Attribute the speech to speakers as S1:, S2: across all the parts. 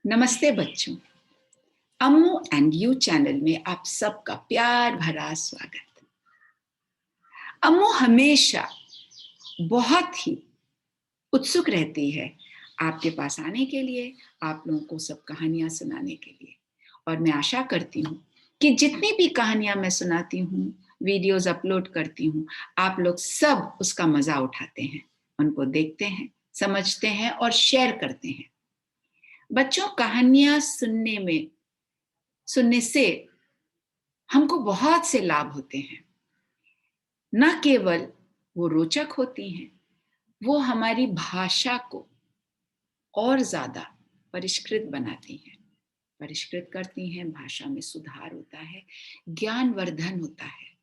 S1: नमस्ते बच्चों। अम्मू and you channel में आप सबका प्यार भरा स्वागत। अम्मू हमेशा बहुत ही उत्सुक रहती है आपके पास आने के लिए, आप लोगों को सब कहानियां सुनाने के लिए। और मैं आशा करती हूँ कि जितनी भी कहानियां मैं सुनाती हूँ, वीडियोस अपलोड करती हूँ, आप लोग सब उसका मजा उठाते हैं, उनको देखते हैं, समझते हैं और शेयर करते हैं। बच्चों, कहानियां सुनने से हमको बहुत से लाभ होते हैं। न केवल वो रोचक होती हैं, वो हमारी भाषा को और ज्यादा परिष्कृत बनाती हैं, परिष्कृत करती हैं, भाषा में सुधार होता है, ज्ञानवर्धन होता है।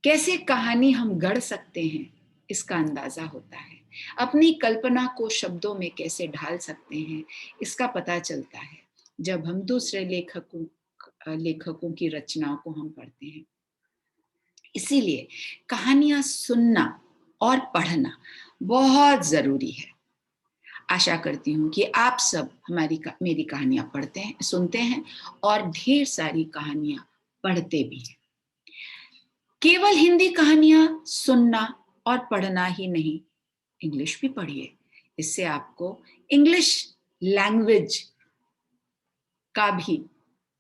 S1: कैसे कहानी हम गढ़ सकते हैं, इसका अंदाजा होता है। अपनी कल्पना को शब्दों में कैसे ढाल सकते हैं, इसका पता चलता है जब हम दूसरे लेखकों की रचनाओं को हम पढ़ते हैं। इसीलिए कहानियां सुनना और पढ़ना बहुत जरूरी है। आशा करती हूँ कि आप सब मेरी कहानियां पढ़ते हैं, सुनते हैं और ढेर सारी कहानियां पढ़ते भी हैं। केवल हिंदी कहानियां सुनना और पढ़ना ही नहीं, इंग्लिश भी पढ़िए। इससे आपको इंग्लिश लैंग्वेज का भी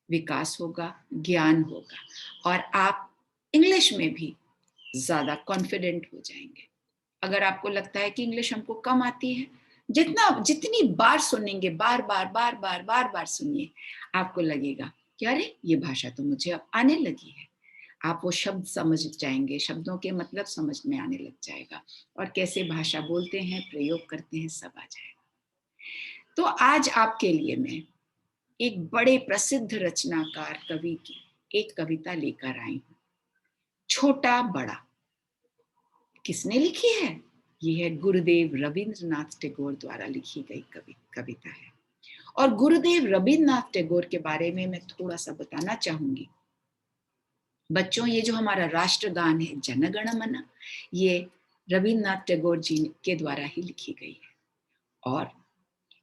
S1: विकास होगा, ज्ञान होगा और आप इंग्लिश में भी ज्यादा कॉन्फिडेंट हो जाएंगे। अगर आपको लगता है कि इंग्लिश हमको कम आती है, जितनी बार सुनेंगे, बार बार सुनिए, आपको लगेगा कि अरे ये भाषा तो मुझे अब आने लगी है। आप वो शब्द समझ जाएंगे, शब्दों के मतलब समझ में आने लग जाएगा और कैसे भाषा बोलते हैं, प्रयोग करते हैं, सब आ जाएगा। तो आज आपके लिए मैं एक बड़े प्रसिद्ध रचनाकार कवि की एक कविता लेकर आई हूं, छोटा बड़ा। किसने लिखी है? ये है गुरुदेव रविंद्रनाथ टैगोर द्वारा लिखी गई कविता है। और गुरुदेव रविंद्रनाथ टैगोर के बारे में मैं थोड़ा सा बताना चाहूंगी। बच्चों, ये जो हमारा राष्ट्रगान है जन गण मन, ये रविंद्रनाथ टैगोर जी के द्वारा ही लिखी गई है। और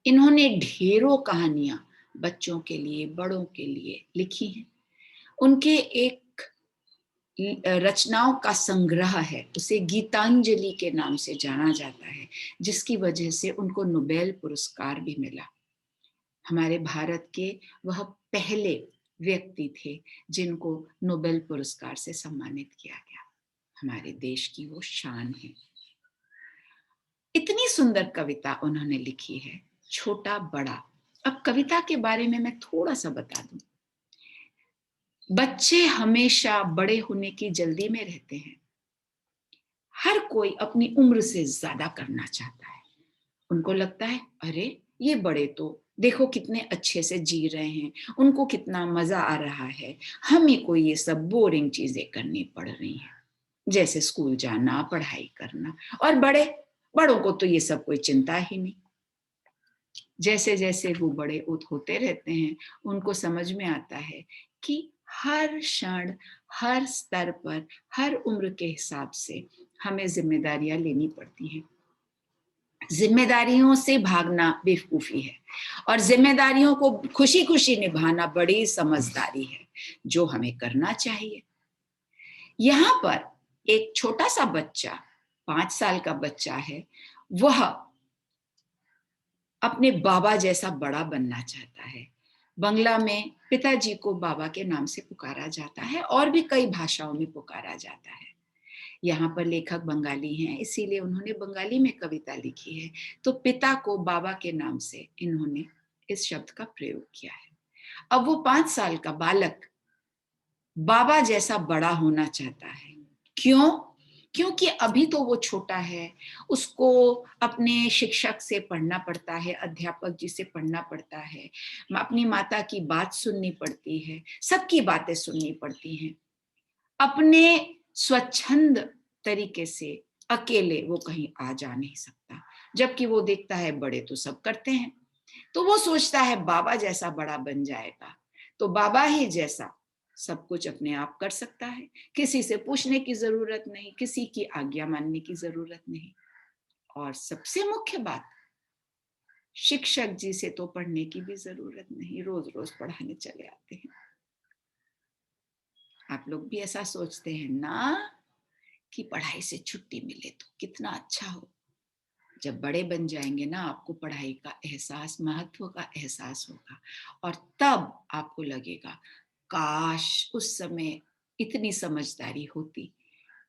S1: इन्होंने ढेरों कहानियां बच्चों के लिए, बड़ों के लिए लिखी हैं। उनके एक रचनाओं का संग्रह है, उसे गीतांजलि के नाम से जाना जाता है, जिसकी वजह से उनको नोबेल पुरस्कार भी मिला। हमारे भारत के वह पहले व्यक्ति थे जिनको नोबेल पुरस्कार से सम्मानित किया गया। हमारे देश की वो शान है। इतनी सुंदर कविता उन्होंने लिखी है, छोटा बड़ा। अब कविता के बारे में मैं थोड़ा सा बता दूं। बच्चे हमेशा बड़े होने की जल्दी में रहते हैं। हर कोई अपनी उम्र से ज्यादा करना चाहता है। उनको लगता है अरे ये बड़े तो देखो कितने अच्छे से जी रहे हैं, उनको कितना मजा आ रहा है, हमें को ये सब बोरिंग चीजें करनी पड़ रही हैं, जैसे स्कूल जाना, पढ़ाई करना। और बड़ों को तो ये सब कोई चिंता ही नहीं। जैसे जैसे वो बड़े होते रहते हैं, उनको समझ में आता है कि हर क्षण, हर स्तर पर, हर उम्र के हिसाब से हमें जिम्मेदारियां लेनी पड़ती हैं। जिम्मेदारियों से भागना बेवकूफी है और जिम्मेदारियों को खुशी खुशी निभाना बड़ी समझदारी है, जो हमें करना चाहिए। यहाँ पर एक छोटा सा बच्चा, 5 साल का बच्चा है, वह अपने बाबा जैसा बड़ा बनना चाहता है। बंगला में पिताजी को बाबा के नाम से पुकारा जाता है और भी कई भाषाओं में पुकारा जाता है। यहाँ पर लेखक बंगाली हैं, इसीलिए उन्होंने बंगाली में कविता लिखी है। तो पिता को बाबा के नाम से इन्होंने इस शब्द का प्रयोग किया है। अब वो 5 साल का बालक बाबा जैसा बड़ा होना चाहता है। क्यों? क्योंकि अभी तो वो छोटा है, उसको अपने शिक्षक से पढ़ना पड़ता है, अध्यापक जी से पढ़ना पड़ता है, अपनी माता की बात सुननी पड़ती है, सबकी बातें सुननी पड़ती हैं। अपने स्वच्छंद तरीके से अकेले वो कहीं आ जा नहीं सकता। जबकि वो देखता है बड़े तो सब करते हैं, तो वो सोचता है बाबा जैसा बड़ा बन जाएगा तो बाबा ही जैसा सब कुछ अपने आप कर सकता है, किसी से पूछने की जरूरत नहीं, किसी की आज्ञा मानने की जरूरत नहीं। और सबसे मुख्य बात, शिक्षक जी से तो पढ़ने की भी जरूरत नहीं, रोज रोज पढ़ाने चले आते हैं। आप लोग भी ऐसा सोचते हैं ना कि पढ़ाई से छुट्टी मिले तो कितना अच्छा हो। जब बड़े बन जाएंगे ना, आपको पढ़ाई का एहसास, महत्व का एहसास होगा, और तब आपको लगेगा काश उस समय इतनी समझदारी होती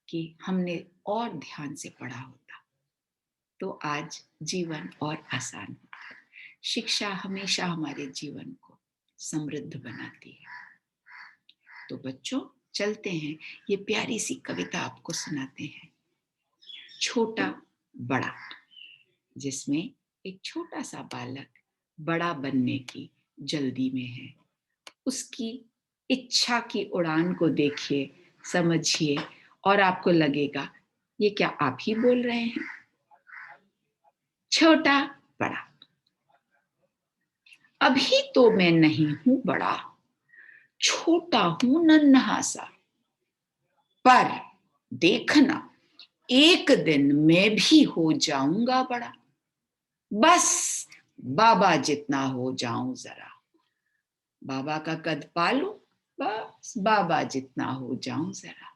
S1: कि हमने और ध्यान से पढ़ा होता, तो आज जीवन और आसान होता। शिक्षा हमेशा हमारे जीवन को समृद्ध बनाती है। तो बच्चों, चलते हैं, ये प्यारी सी कविता आपको सुनाते हैं, छोटा बड़ा, जिसमें एक छोटा सा बालक बड़ा बनने की जल्दी में है। उसकी इच्छा की उड़ान को देखिए, समझिए, और आपको लगेगा ये क्या आप ही बोल रहे हैं। छोटा बड़ा, अभी तो मैं नहीं हूं बड़ा, छोटा हूं नन्हा सा, पर देखना एक दिन मैं भी हो जाऊंगा बड़ा, बस बाबा जितना हो जाऊं जरा, बाबा का कद पालू, बस बाबा जितना हो जाऊं जरा।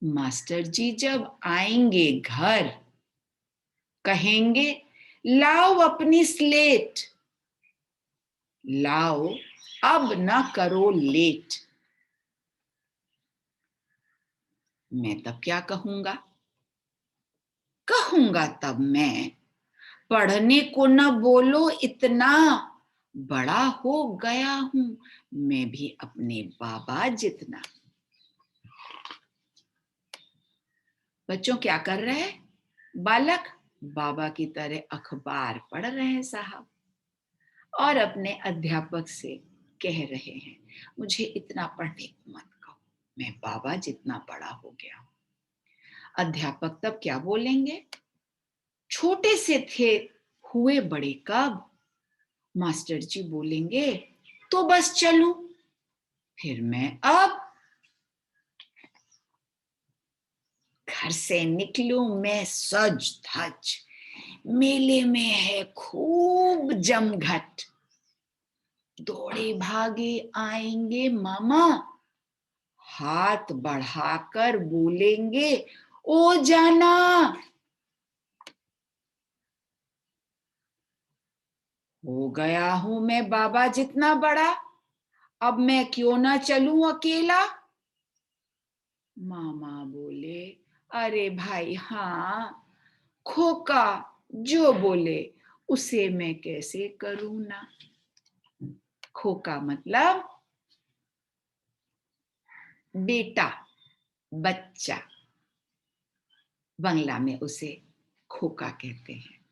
S1: मास्टर जी जब आएंगे घर, कहेंगे लाओ अपनी स्लेट, लाओ अब ना करो लेट। मैं तब क्या कहूंगा? कहूंगा तब मैं, पढ़ने को न बोलो इतना, बड़ा हो गया हूं मैं भी अपने बाबा जितना। बच्चों, क्या कर रहे हैं? बालक बाबा की तरह अखबार पढ़ रहे हैं साहब, और अपने अध्यापक से कह रहे हैं मुझे इतना पढ़ने को मत कहो, मैं बाबा जितना बड़ा हो गया हूं। अध्यापक तब क्या बोलेंगे? छोटे से थे, हुए बड़े कब? मास्टर जी बोलेंगे तो बस चलूं, फिर मैं अब घर से निकलूं मैं सज धज, मेले में है खूब जमघट, दौड़े भागे आएंगे मामा, हाथ बढ़ाकर बोलेंगे ओ जाना। हो गया हूं मैं बाबा जितना बड़ा, अब मैं क्यों ना चलूं अकेला। मामा बोले अरे भाई हाँ, खोका जो बोले उसे मैं कैसे करूं ना। खोका मतलब बेटा, बच्चा, बंगला में उसे खोका कहते हैं।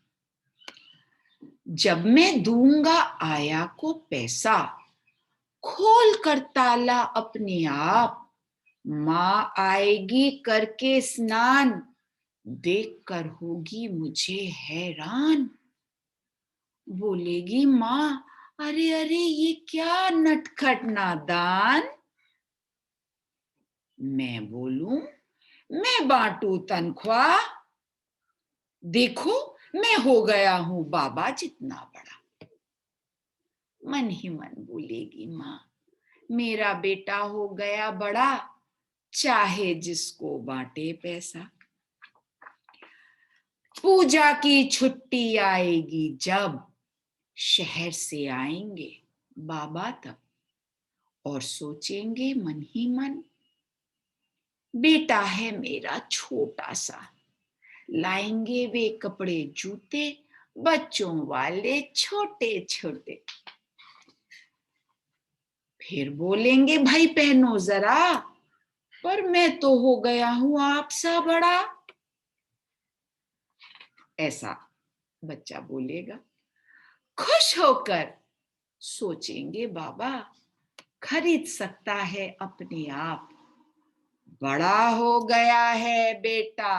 S1: जब मैं दूंगा आया को पैसा, खोल कर ताला अपने आप, माँ आएगी करके स्नान, देख कर होगी मुझे हैरान। बोलेगी माँ अरे अरे ये क्या नटखट नादान। मैं बोलूं मैं बांटू तनख्वाह, देखो मैं हो गया हूं बाबा जितना बड़ा। मन ही मन बोलेगी माँ मेरा बेटा हो गया बड़ा, चाहे जिसको बांटे पैसा। पूजा की छुट्टी आएगी जब, शहर से आएंगे बाबा तब, और सोचेंगे मन ही मन बेटा है मेरा छोटा सा, लाएंगे वे कपड़े जूते बच्चों वाले छोटे छोटे। फिर बोलेंगे भाई पहनो जरा, पर मैं तो हो गया हूं आपसा बड़ा। ऐसा बच्चा बोलेगा। खुश होकर सोचेंगे बाबा खरीद सकता है अपने आप, बड़ा हो गया है बेटा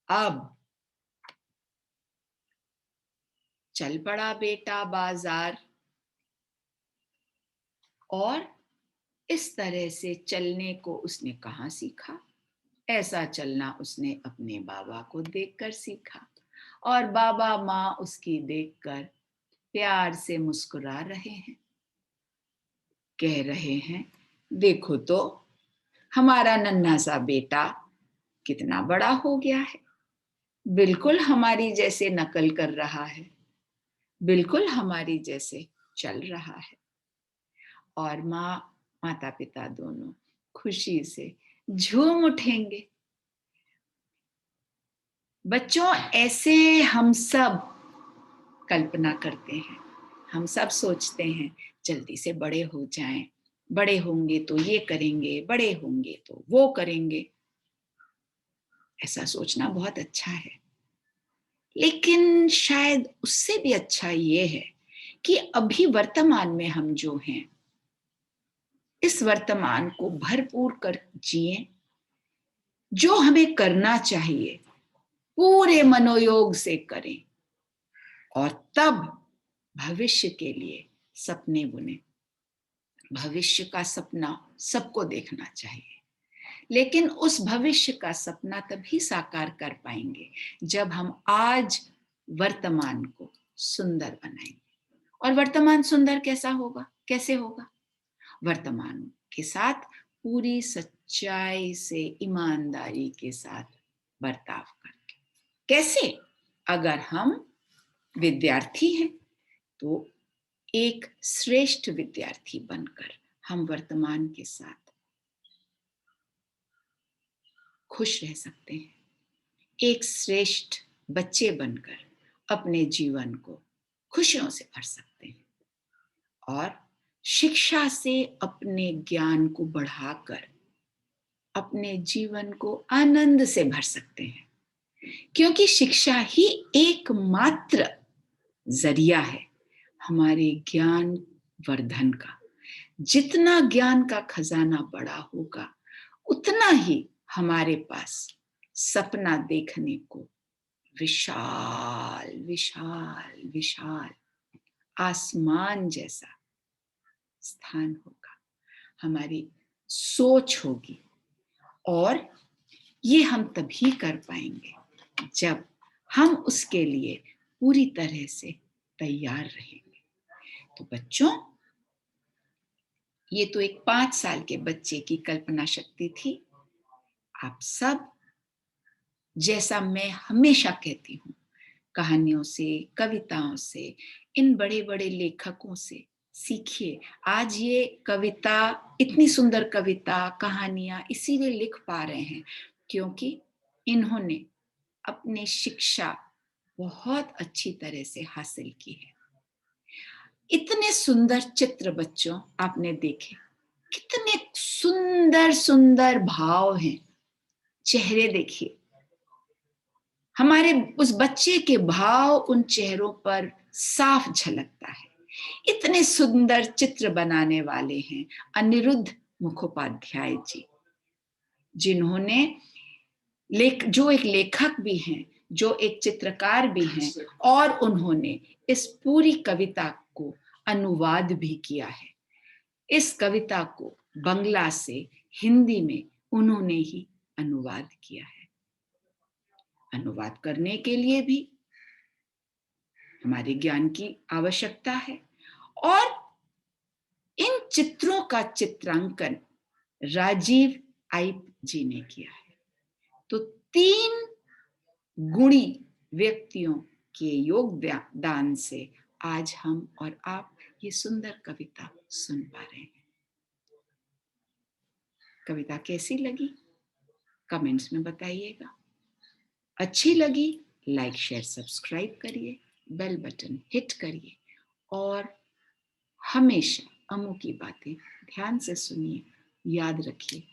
S1: अब। चल पड़ा बेटा बाजार, और इस तरह से चलने को उसने कहाँ सीखा? ऐसा चलना उसने अपने बाबा को देखकर सीखा। और बाबा माँ उसकी देखकर प्यार से मुस्कुरा रहे हैं, कह रहे हैं, देखो तो हमारा नन्हा सा बेटा कितना बड़ा हो गया है, बिल्कुल हमारी जैसे नकल कर रहा है, बिल्कुल हमारी जैसे चल रहा है। और माता पिता दोनों खुशी से झूम उठेंगे। बच्चों, ऐसे हम सब कल्पना करते हैं, हम सब सोचते हैं जल्दी से बड़े हो जाएं, बड़े होंगे तो ये करेंगे, बड़े होंगे तो वो करेंगे। ऐसा सोचना बहुत अच्छा है, लेकिन शायद उससे भी अच्छा ये है कि अभी वर्तमान में हम जो हैं, इस वर्तमान को भरपूर कर जिए, जो हमें करना चाहिए पूरे मनोयोग से करें, और तब भविष्य के लिए सपने बुने। भविष्य का सपना सबको देखना चाहिए, लेकिन उस भविष्य का सपना तभी साकार कर पाएंगे जब हम आज वर्तमान को सुंदर बनाएंगे। और वर्तमान सुंदर कैसा होगा, कैसे होगा? वर्तमान के साथ पूरी सच्चाई से, ईमानदारी के साथ बर्ताव करके। कैसे? अगर हम विद्यार्थी हैं तो एक श्रेष्ठ विद्यार्थी बनकर हम वर्तमान के साथ खुश रह सकते हैं। एक श्रेष्ठ बच्चे बनकर अपने जीवन को खुशियों से भर सकते हैं, और शिक्षा से अपने ज्ञान को बढ़ाकर अपने जीवन को आनंद से भर सकते हैं, क्योंकि शिक्षा ही एकमात्र जरिया है हमारे ज्ञान वर्धन का। जितना ज्ञान का खजाना बड़ा होगा, उतना ही हमारे पास सपना देखने को विशाल विशाल विशाल आसमान जैसा स्थान होगा, हमारी सोच होगी। और ये हम तभी कर पाएंगे जब हम उसके लिए पूरी तरह से तैयार रहेंगे। तो बच्चों, ये तो एक 5 साल के बच्चे की कल्पना शक्ति थी। आप सब, जैसा मैं हमेशा कहती हूँ, कहानियों से, कविताओं से, इन बड़े बड़े लेखकों से सीखिए। आज ये कविता, इतनी सुंदर कविता, कहानियां इसीलिए लिख पा रहे हैं क्योंकि इन्होंने अपनी शिक्षा बहुत अच्छी तरह से हासिल की है। इतने सुंदर चित्र बच्चों आपने देखे, कितने सुंदर सुंदर भाव हैं, चेहरे देखिए, हमारे उस बच्चे के भाव उन चेहरों पर साफ झलकता है। इतने सुंदर चित्र बनाने वाले हैं अनिरुद्ध मुखोपाध्याय जी, जिन्होंने जो एक लेखक भी हैं, जो एक चित्रकार भी हैं, और उन्होंने इस पूरी कविता को अनुवाद भी किया है। इस कविता को बंगला से हिंदी में उन्होंने ही अनुवाद किया है। अनुवाद करने के लिए भी हमारे ज्ञान की आवश्यकता है, और इन चित्रों का चित्रांकन राजीव आइप जी ने किया है। तो 3 गुणी व्यक्तियों के योगदान से आज हम और आप ये सुंदर कविता सुन पा रहे हैं। कविता कैसी लगी कमेंट्स में बताइएगा। अच्छी लगी लाइक शेयर सब्सक्राइब करिए, बेल बटन हिट करिए, और हमेशा अम्मू की बातें ध्यान से सुनिए, याद रखिए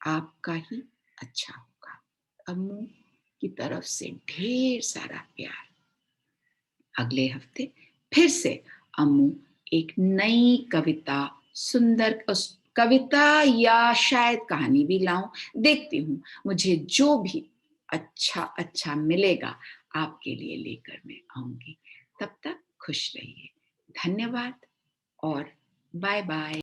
S1: आपका ही अच्छा होगा। अम्मू की तरफ से ढेर सारा प्यार। अगले हफ्ते फिर से अम्मू एक नई कविता, सुंदर कविता या शायद कहानी भी लाऊं, देखती हूँ। मुझे जो भी अच्छा अच्छा मिलेगा आपके लिए लेकर मैं आऊंगी। तब तक खुश रहिए। धन्यवाद और बाय बाय।